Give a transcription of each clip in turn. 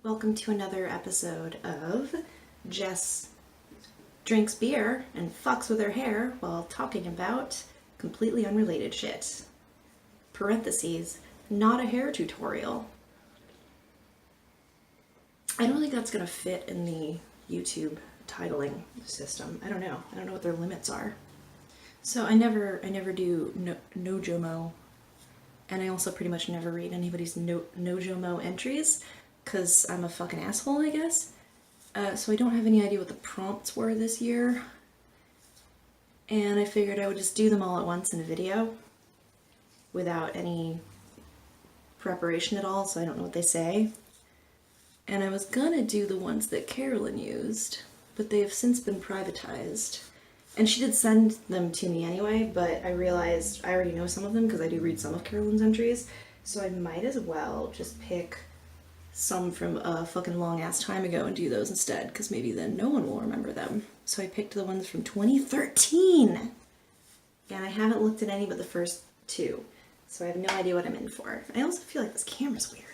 Welcome to another episode of Jess drinks beer and fucks with her hair while talking about completely unrelated shit. Parentheses, not a hair tutorial. I don't think that's gonna fit in the YouTube titling system. I don't know. I don't know what their limits are. So I never do NoJoMo, and I also pretty much never read anybody's NoJoMo entries because I'm a fucking asshole, I guess. So I don't have any idea what the prompts were this year, and I figured I would just do them all at once in a video without any preparation at all, so I don't know what they say. And I was gonna do the ones that Carolyn used, but they have since been privatized. And she did send them to me anyway, but I realized I already know some of them because I do read some of Carolyn's entries, so I might as well just pick some from a fucking long ass time ago and do those instead, because maybe then no one will remember them. So I picked the ones from 2013! And I haven't looked at any but the first two, so I have no idea what I'm in for. I also feel like this camera's weird.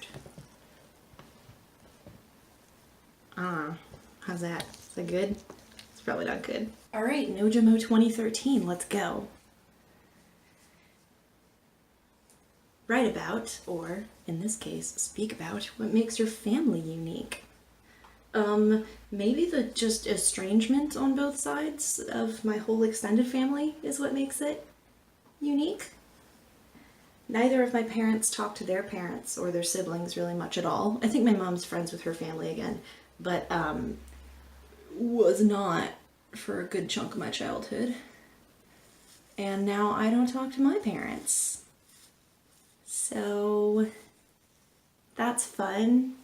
How's that? Is that good? It's probably not good. Alright, NoJoMo 2013, let's go. Write about, or in this case, speak about, what makes your family unique. Maybe the just estrangement on both sides of my whole extended family is what makes it unique. Neither of my parents talk to their parents or their siblings really much at all. I think my mom's friends with her family again, but was not for a good chunk of my childhood. And now I don't talk to my parents. So that's fun.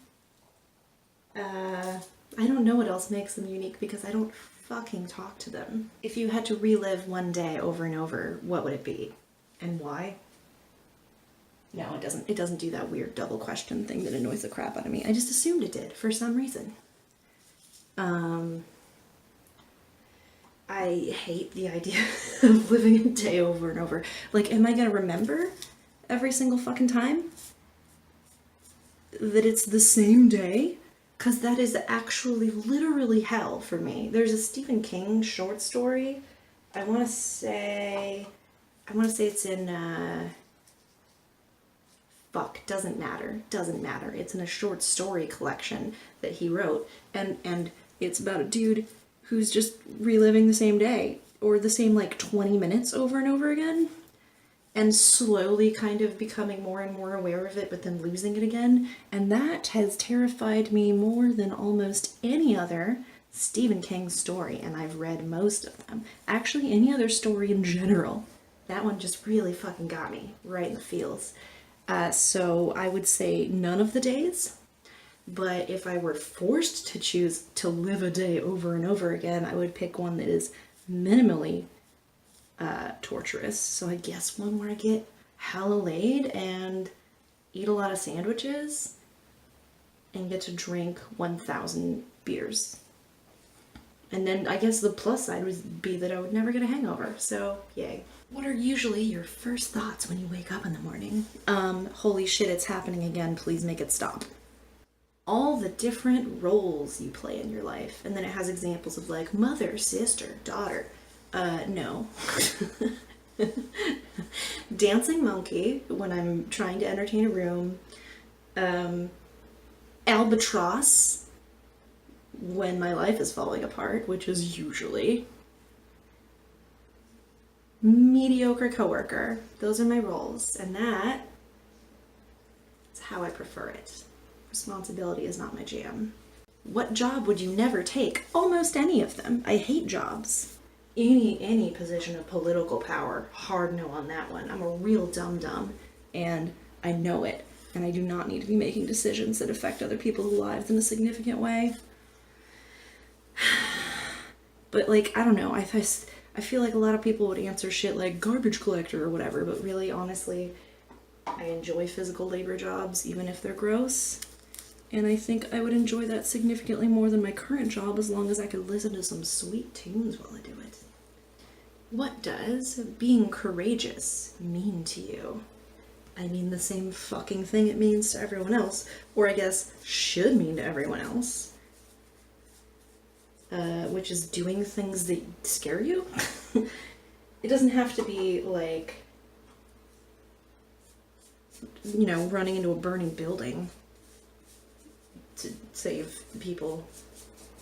I don't know what else makes them unique because I don't fucking talk to them. If you had to relive one day over and over, what would it be? And why? No, it doesn't. It doesn't do that weird double question thing that annoys the crap out of me. I just assumed it did for some reason. I hate the idea of living a day over and over. Like, am I gonna remember every single fucking time that it's the same day? Because that is actually literally hell for me. There's a Stephen King short story. I want to say it's in, doesn't matter. It's in a short story collection that he wrote. And it's about a dude who's just reliving the same day, or the same, like, 20 minutes over and over again, and slowly kind of becoming more and more aware of it, but then losing it again. And that has terrified me more than almost any other Stephen King story, and I've read most of them. Actually, any other story in general. That one just really fucking got me right in the feels. So I would say none of the days, but if I were forced to choose to live a day over and over again, I would pick one that is minimally torturous. So I guess one where I get hella laid and eat a lot of sandwiches and get to drink 1,000 beers. And then I guess the plus side would be that I would never get a hangover, so yay. What are usually your first thoughts when you wake up in the morning? Holy shit, it's happening again, please make it stop. All the different roles you play in your life. And then it has examples of, like, mother, sister, daughter. No. Dancing monkey when I'm trying to entertain a room. Albatross when my life is falling apart, which is usually. Mediocre coworker. Those are my roles, and that is how I prefer it. Responsibility is not my jam. What job would you never take? Almost any of them. I hate jobs. Any position of political power, hard no on that one. I'm a real dum-dum, and I know it, and I do not need to be making decisions that affect other people's lives in a significant way. But, like, I don't know, I feel like a lot of people would answer shit like garbage collector or whatever, but really, honestly, I enjoy physical labor jobs, even if they're gross. And I think I would enjoy that significantly more than my current job as long as I could listen to some sweet tunes while I do it. What does being courageous mean to you? I mean the same fucking thing it means to everyone else, or I guess should mean to everyone else, which is doing things that scare you. It doesn't have to be like, you know, running into a burning building to save people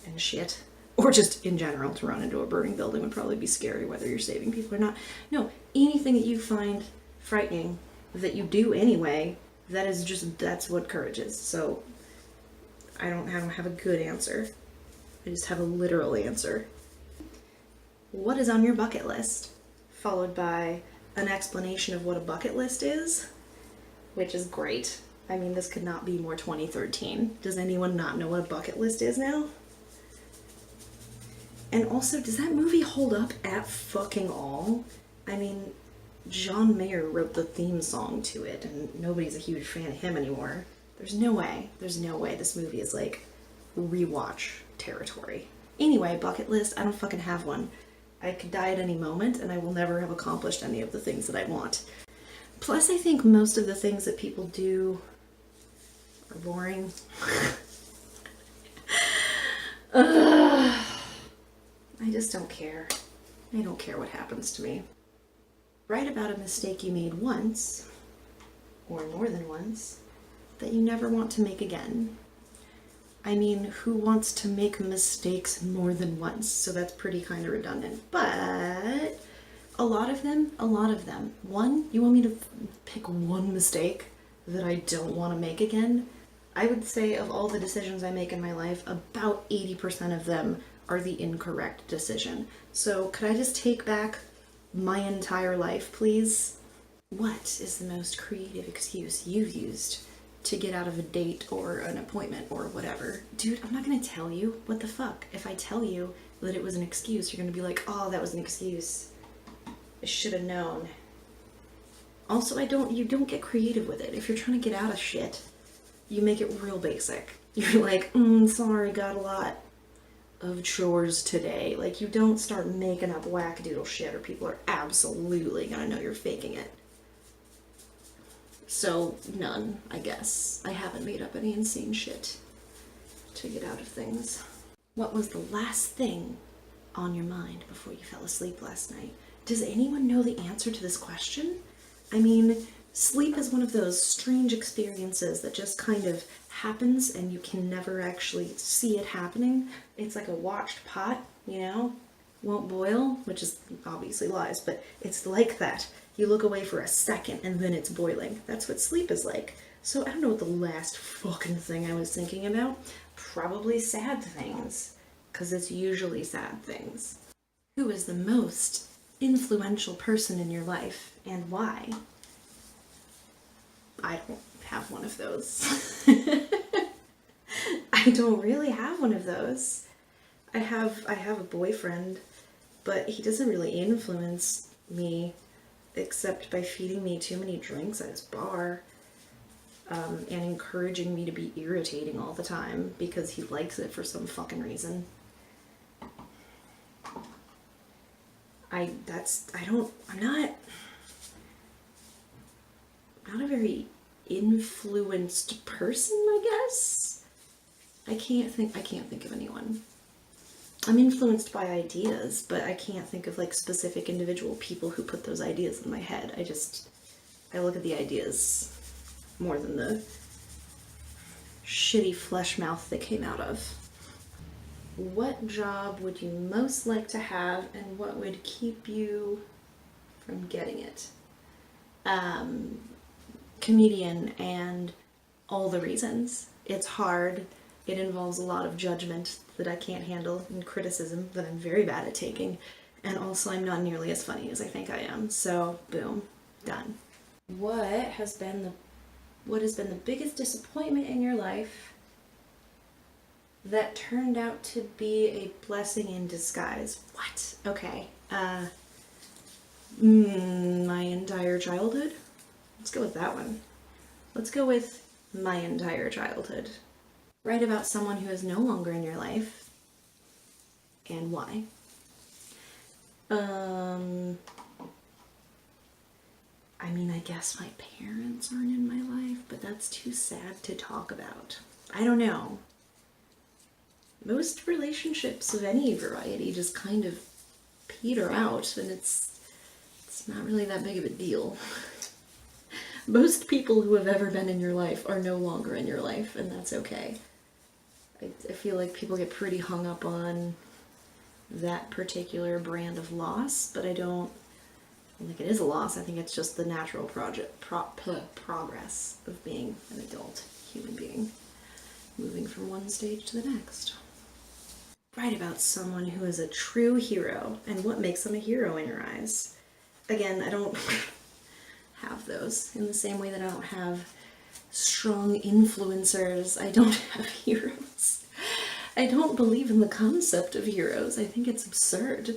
and shit. Or just in general, to run into a burning building would probably be scary, whether you're saving people or not. No, anything that you find frightening that you do anyway, that's what courage is. So I don't have a good answer. I just have a literal answer. What is on your bucket list? Followed by an explanation of what a bucket list is, which is great. I mean, this could not be more 2013. Does anyone not know what a bucket list is now? And also, does that movie hold up at fucking all? I mean, John Mayer wrote the theme song to it, and nobody's a huge fan of him anymore. There's no way this movie is like rewatch territory. Anyway, bucket list, I don't fucking have one. I could die at any moment, and I will never have accomplished any of the things that I want. Plus, I think most of the things that people do are boring. I just don't care. I don't care what happens to me. Write about a mistake you made once, or more than once, that you never want to make again. I mean, who wants to make mistakes more than once? So that's pretty kind of redundant. But a lot of them. One, you want me to pick one mistake that I don't want to make again? I would say of all the decisions I make in my life, about 80% of them are the incorrect decision. So could I just take back my entire life, please? What is the most creative excuse you've used to get out of a date or an appointment or whatever? Dude, I'm not gonna tell you. What the fuck? If I tell you that it was an excuse, you're gonna be like, oh, that was an excuse. I should have known. Also, you don't get creative with it. If you're trying to get out of shit, you make it real basic. You're like, sorry, got a lot of chores today. Like, you don't start making up wackadoodle shit or people are absolutely gonna know you're faking it. So, none, I guess. I haven't made up any insane shit to get out of things. What was the last thing on your mind before you fell asleep last night? Does anyone know the answer to this question? I mean, sleep is one of those strange experiences that just kind of happens and you can never actually see it happening. It's like a watched pot, you know? Won't boil, which is obviously lies, but it's like that. You look away for a second and then it's boiling. That's what sleep is like. So I don't know what the last fucking thing I was thinking about. Probably sad things, because it's usually sad things. Who is the most influential person in your life and why? I don't have one of those. I don't really have one of those. I have a boyfriend, but he doesn't really influence me except by feeding me too many drinks at his bar, and encouraging me to be irritating all the time because he likes it for some fucking reason. I'm not a very influenced person, I guess. I can't think of anyone. I'm influenced by ideas, but I can't think of like specific individual people who put those ideas in my head. I look at the ideas more than the shitty flesh mouth they came out of. What job would you most like to have, and what would keep you from getting it? Comedian, and all the reasons. It's hard. It involves a lot of judgment that I can't handle, and criticism that I'm very bad at taking, and also I'm not nearly as funny as I think I am. So, boom, done. What has been the biggest disappointment in your life that turned out to be a blessing in disguise? What? Okay. My entire childhood? Let's go with that one. Let's go with my entire childhood. Write about someone who is no longer in your life and why. I mean, I guess my parents aren't in my life, but that's too sad to talk about. I don't know. Most relationships of any variety just kind of peter out, and it's not really that big of a deal. Most people who have ever been in your life are no longer in your life, and that's okay. I feel like people get pretty hung up on that particular brand of loss, but I don't think it is a loss. I think it's just the natural progress of being an adult human being, moving from one stage to the next. Write about someone who is a true hero and what makes them a hero in your eyes. Again, I don't have those in the same way that I don't have strong influencers. I don't have heroes. I don't believe in the concept of heroes. I think it's absurd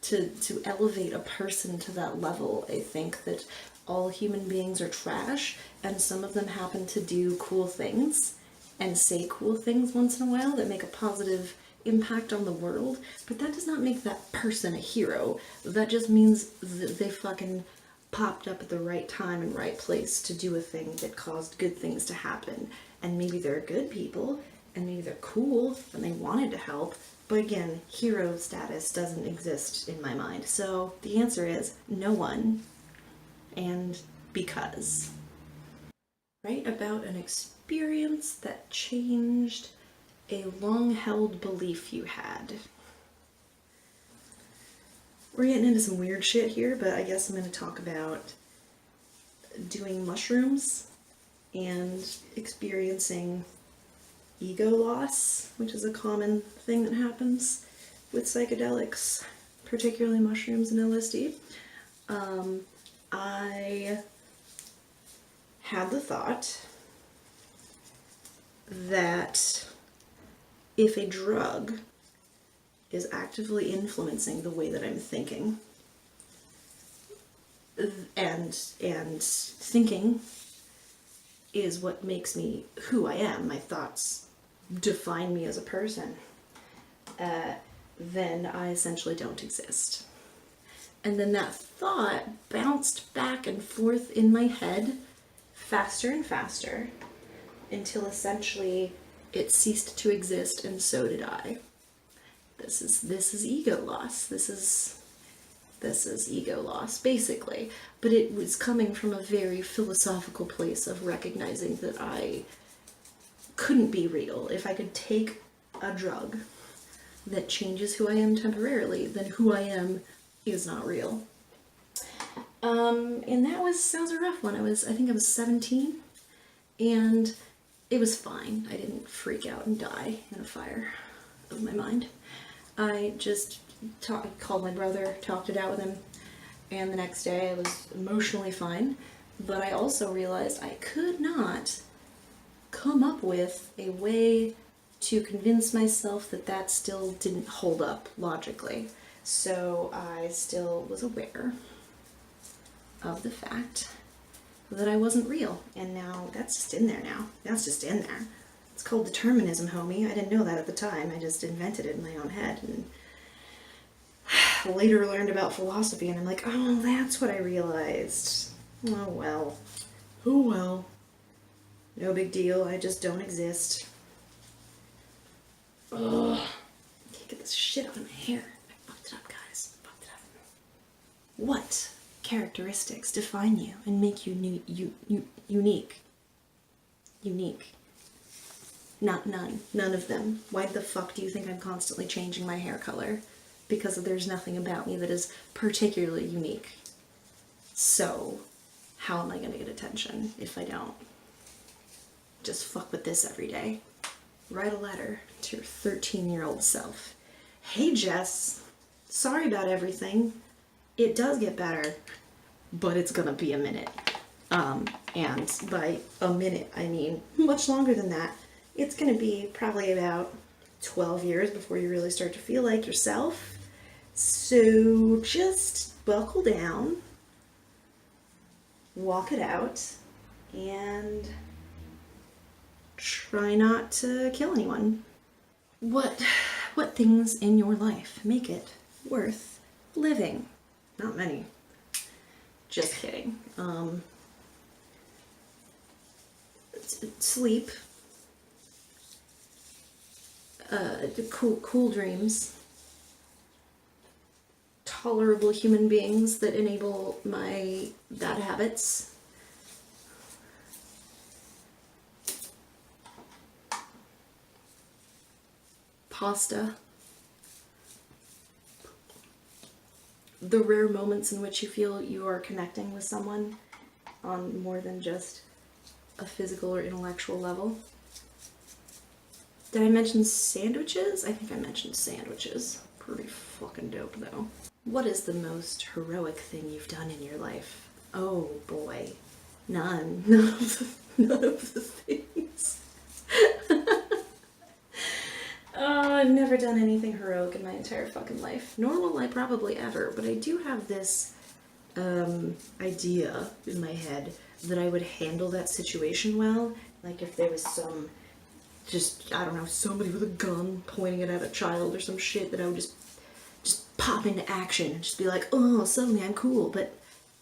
to elevate a person to that level. I think that all human beings are trash, and some of them happen to do cool things and say cool things once in a while that make a positive impact on the world, but that does not make that person a hero. That just means that they fucking popped up at the right time and right place to do a thing that caused good things to happen. And maybe they're good people, and maybe they're cool, and they wanted to help, but again, hero status doesn't exist in my mind. So the answer is no one, and because. Write about an experience that changed a long-held belief you had. We're getting into some weird shit here, but I guess I'm going to talk about doing mushrooms and experiencing ego loss, which is a common thing that happens with psychedelics, particularly mushrooms and LSD. I had the thought that if a drug is actively influencing the way that I'm thinking, and thinking is what makes me who I am, my thoughts define me as a person, then I essentially don't exist. And then that thought bounced back and forth in my head faster and faster until essentially it ceased to exist, and so did I. This is ego loss. This is ego loss, basically. But it was coming from a very philosophical place of recognizing that I couldn't be real. If I could take a drug that changes who I am temporarily, then who I am is not real. And that was a rough one. I think I was 17, and it was fine. I didn't freak out and die in a fire of my mind. I just called my brother, talked it out with him, and the next day I was emotionally fine. But I also realized I could not come up with a way to convince myself that that still didn't hold up logically. So I still was aware of the fact that I wasn't real. And now that's just in there now. That's just in there. It's called determinism, homie. I didn't know that at the time. I just invented it in my own head. And later learned about philosophy, and I'm like, oh, that's what I realized. Oh, well. Oh, well. No big deal. I just don't exist. Ugh. I can't get this shit out of my hair. I fucked it up, guys. I fucked it up. What characteristics define you and make you unique? Unique. Not none. None of them. Why the fuck do you think I'm constantly changing my hair color? Because there's nothing about me that is particularly unique. So, how am I going to get attention if I don't? Just fuck with this every day. Write a letter to your 13-year-old self. Hey Jess, sorry about everything. It does get better, but it's gonna be a minute. And by a minute, I mean much longer than that. It's gonna be probably about 12 years before you really start to feel like yourself. So just buckle down, walk it out, and try not to kill anyone. What things in your life make it worth living? Not many. Just kidding. Sleep. Cool dreams. Tolerable human beings that enable my bad habits. Pasta. The rare moments in which you feel you are connecting with someone on more than just a physical or intellectual level. Did I mention sandwiches? I think I mentioned sandwiches. Pretty fucking dope though. What is the most heroic thing you've done in your life? Oh boy. None. None of the things. I've never done anything heroic in my entire fucking life. Nor will I probably ever, but I do have this idea in my head that I would handle that situation well. Like if there was some, just, I don't know, somebody with a gun pointing it at a child or some shit, that I would just pop into action and just be like, oh, suddenly I'm cool. But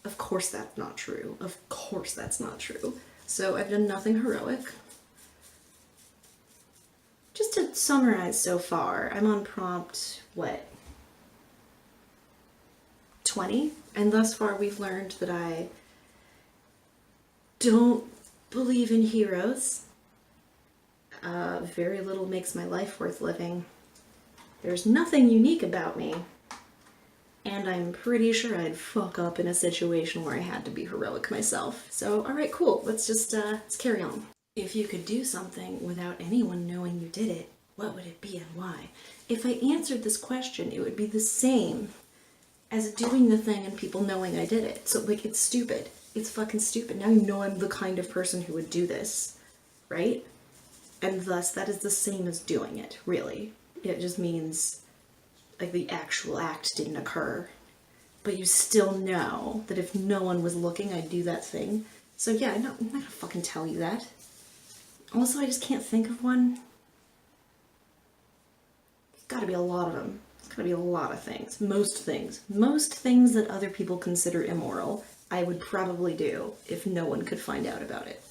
of course that's not true. Of course that's not true. So I've done nothing heroic. Just to summarize so far, I'm on prompt, what, 20? And thus far we've learned that I don't believe in heroes. Very little makes my life worth living. There's nothing unique about me. And I'm pretty sure I'd fuck up in a situation where I had to be heroic myself. So, alright, cool. Let's just, let's carry on. If you could do something without anyone knowing you did it, what would it be and why? If I answered this question, it would be the same as doing the thing and people knowing I did it. So, like, it's stupid. It's fucking stupid. Now you know I'm the kind of person who would do this, right? And thus, that is the same as doing it, really. It just means, like, the actual act didn't occur. But you still know that if no one was looking, I'd do that thing. So yeah, I'm not gonna fucking tell you that. Also, I just can't think of one. There's gotta be a lot of them. There's gotta be a lot of things. Most things. Most things that other people consider immoral, I would probably do if no one could find out about it.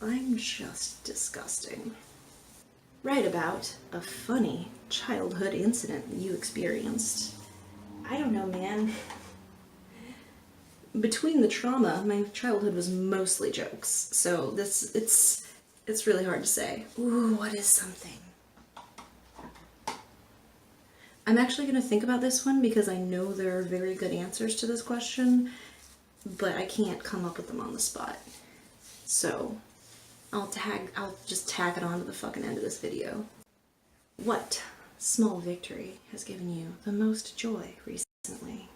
I'm just disgusting. Write about a funny childhood incident you experienced. I don't know, man. Between the trauma, my childhood was mostly jokes, so it's really hard to say. Ooh, what is something? I'm actually going to think about this one because I know there are very good answers to this question, but I can't come up with them on the spot. So, I'll just tag it on to the fucking end of this video. What small victory has given you the most joy recently?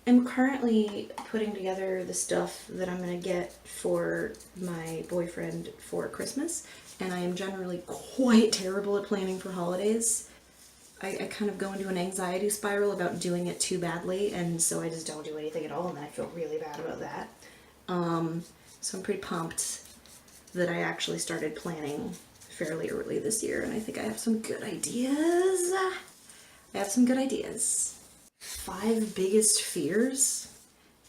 I'm currently putting together the stuff that I'm gonna get for my boyfriend for Christmas, and I am generally quite terrible at planning for holidays. I kind of go into an anxiety spiral about doing it too badly, and so I just don't do anything at all, and I feel really bad about that. So I'm pretty pumped that I actually started planning fairly early this year, and I think I have some good ideas. 5 biggest fears?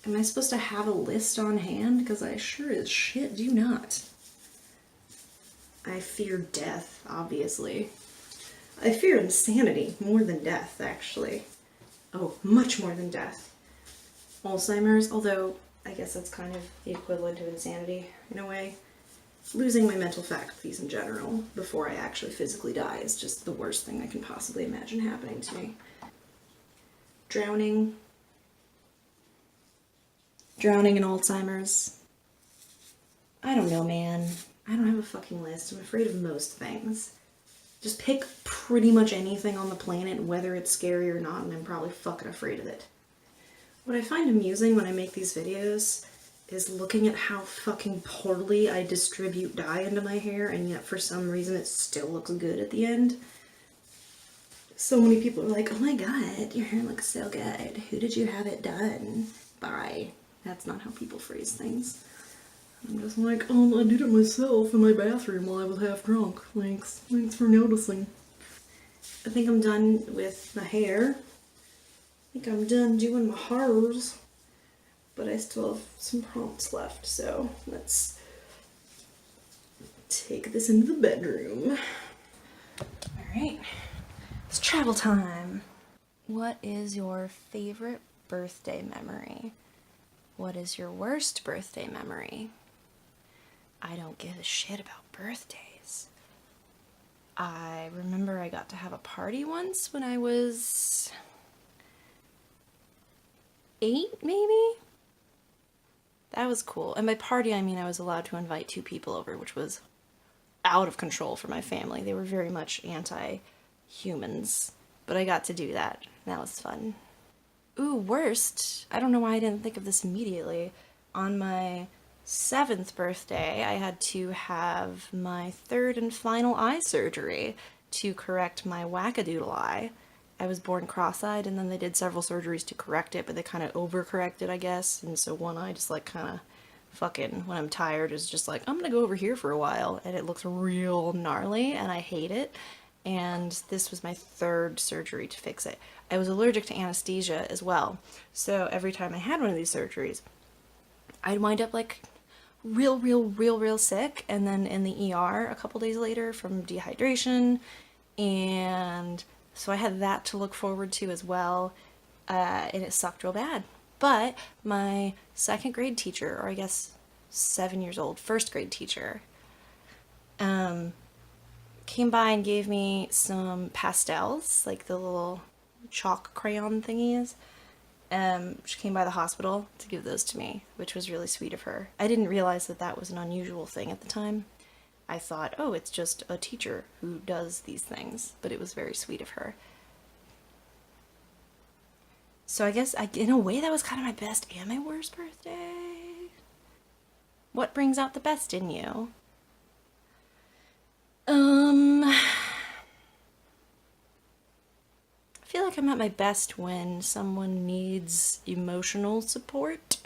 Am I supposed to have a list on hand? Because I sure as shit do not. I fear death, obviously. I fear insanity more than death, actually. Oh, much more than death. Alzheimer's, although I guess that's kind of the equivalent of insanity, in a way. Losing my mental faculties in general before I actually physically die is just the worst thing I can possibly imagine happening to me. Drowning in Alzheimer's. I don't know, man. I don't have a fucking list. I'm afraid of most things. Just pick pretty much anything on the planet, whether it's scary or not, and I'm probably fucking afraid of it. What I find amusing when I make these videos is looking at how fucking poorly I distribute dye into my hair, and yet for some reason it still looks good at the end. So many people are like, oh my god, your hair looks so good. Who did you have it done by? That's not how people phrase things. I'm just like, I did it myself in my bathroom while I was half drunk. Thanks for noticing. I think I'm done with my hair. think I'm done doing my horrors, but I still have some prompts left, so let's take this into the bedroom. Alright, it's travel time. What is your favorite birthday memory? What is your worst birthday memory? I don't give a shit about birthdays. I remember I got to have a party once when I was 8, maybe? That was cool. And by party, I mean I was allowed to invite 2 people over, which was out of control for my family. They were very much anti-humans, but I got to do that. That was fun. Ooh, worst. I don't know why I didn't think of this immediately. On my 7th birthday, I had to have my 3rd and final eye surgery to correct my wackadoodle eye. I was born cross-eyed, and then they did several surgeries to correct it, but they kind of overcorrected, I guess, and so one eye just like kind of fucking, when I'm tired, is just like, I'm gonna go over here for a while, and it looks real gnarly, and I hate it. And this was my 3rd surgery to fix it. I was allergic to anesthesia as well, so every time I had one of these surgeries, I'd wind up like real sick, and then in the ER a couple days later from dehydration, and so I had that to look forward to as well, and it sucked real bad. But my 2nd grade teacher, or I guess 7 years old, 1st grade teacher, came by and gave me some pastels, like the little chalk crayon thingies. She came by the hospital to give those to me, which was really sweet of her. I didn't realize that that was an unusual thing at the time. I thought, oh, it's just a teacher who does these things, but it was very sweet of her. So I guess, in a way, that was kind of my best and my worst birthday. What brings out the best in you? I feel like I'm at my best when someone needs emotional support.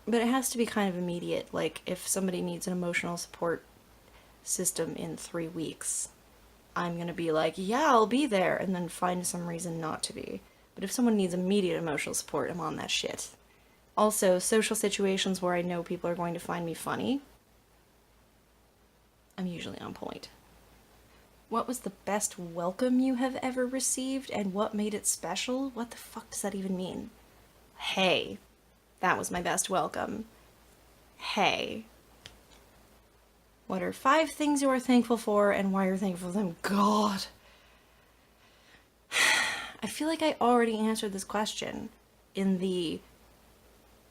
But it has to be kind of immediate. Like, if somebody needs an emotional support system in 3 weeks, I'm gonna be like, yeah, I'll be there, and then find some reason not to be. But if someone needs immediate emotional support, I'm on that shit. Also, social situations where I know people are going to find me funny, I'm usually on point. What was the best welcome you have ever received, and what made it special? What the fuck does that even mean? Hey, that was my best welcome. Hey. What are 5 things you are thankful for, and why you're thankful for them? God. I feel like I already answered this question in the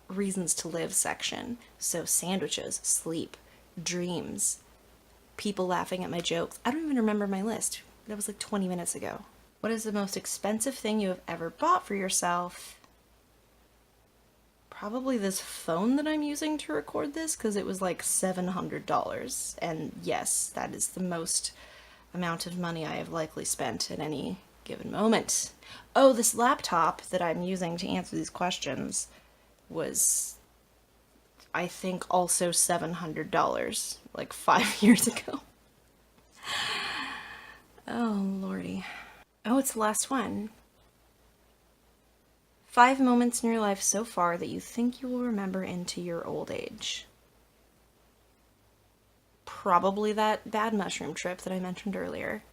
reasons to live section. So sandwiches, sleep, dreams, people laughing at my jokes. I don't even remember my list. That was like 20 minutes ago. What is the most expensive thing you have ever bought for yourself? Probably this phone that I'm using to record this, because it was like $700. And yes, that is the most amount of money I have likely spent at any given moment. Oh, this laptop that I'm using to answer these questions was, I think, also $700, like 5 years ago. Oh, lordy. Oh, it's the last one. 5 moments in your life so far that you think you will remember into your old age. Probably that bad mushroom trip that I mentioned earlier.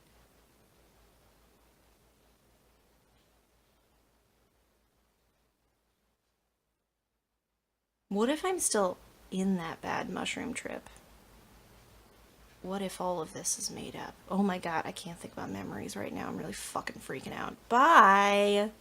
What if I'm still in that bad mushroom trip? What if all of this is made up? Oh my god, I can't think about memories right now. I'm really fucking freaking out. Bye!